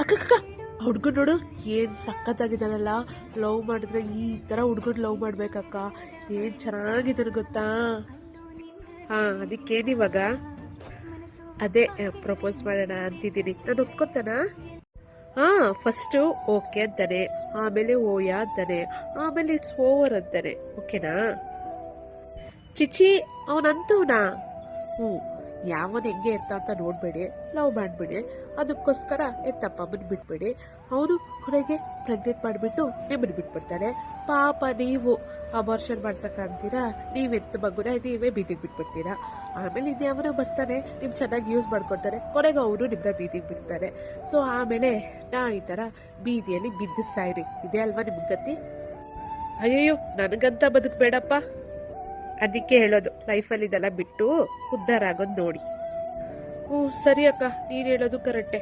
ಅಕ್ಕ ಹುಡ್ಗನ್ ನೋಡು ಏನು ಸಖತ್ತಾಗಿದ್ದಾನಲ್ಲ. ಲವ್ ಮಾಡಿದ್ರೆ ಈ ಥರ ಹುಡ್ಗನ್ ಲವ್ ಮಾಡ್ಬೇಕಕ್ಕ. ಏನು ಚೆನ್ನಾಗಿದ್ದಾನೆ ಗೊತ್ತಾ. ಹಾಂ, ಅದಕ್ಕೇನಿವಾಗ? ಅದೇ ಪ್ರಪೋಸ್ ಮಾಡೋಣ ಅಂತಿದ್ದೀನಿ. ನಾನು ಒಪ್ಕೊತಾನ? ಹಾಂ, ಫಸ್ಟು ಓಕೆ ಅಂತಾನೆ, ಆಮೇಲೆ ಓಯಾ ಅಂತಾನೆ, ಆಮೇಲೆ ಇಟ್ಸ್ ಓವರ್ ಅಂತಾನೆ. ಓಕೆನಾ? ಚಿಚಿ, ಅವನಂತವನಾ? ಹ್ಞೂ, ಯಾವನ್ ಹೆಂಗೆ ಅಂತ ನೋಡಬೇಡಿ, ಲವ್ ಮಾಡಬೇಡಿ. ಅದಕ್ಕೋಸ್ಕರ ಎತ್ತಪ್ಪಮ್ಮನ ಬಿಟ್ಬೇಡಿ. ಅವನು ಕೊನೆಗೆ ಪ್ರೆಗ್ನೆಂಟ್ ಮಾಡಿಬಿಟ್ಟು ನಿಮ್ಮನ್ನು ಬಿಟ್ಬಿಡ್ತಾನೆ. ಪಾಪ ನೀವು ಅಬಾರ್ಷನ್ ಮಾಡ್ಸೋಕ್ಕಾಗ್ತೀರಾ? ನೀವೆತ್ತ ಮಗುನ ನೀವೇ ಬೀದಿಗೆ ಬಿಟ್ಬಿಡ್ತೀರಾ. ಆಮೇಲೆ ಇನ್ಯಾವನೋ ಬರ್ತಾನೆ, ನೀವು ಚೆನ್ನಾಗಿ ಯೂಸ್ ಮಾಡ್ಕೊಡ್ತಾರೆ, ಕೊನೆಗೆ ಅವನು ನಿಮ್ಮನ್ನ ಬೀದಿಗೆ ಬಿಡ್ತಾರೆ. ಸೊ ಆಮೇಲೆ ಈ ಥರ ಬೀದಿಯಲ್ಲಿ ಬಿದ್ದು ಸಾಯ್ರಿ. ಇದೇ ಅಲ್ವಾ ನಿಮ್ಮ ಗತಿ? ಅಯ್ಯಯ್ಯೋ, ನನಗಂತ ಬದುಕಬೇಡಪ್ಪ. ಅದಕ್ಕೆ ಹೇಳೋದು, ಲೈಫಲ್ಲಿ ಇದೆಲ್ಲ ಬಿಟ್ಟು ಉದ್ಧಾರ ಆಗೋದು ನೋಡಿ. ಹ್ಞೂ ಸರಿ ಅಕ್ಕ, ನೀನು ಹೇಳೋದು ಕರೆಕ್ಟೇ.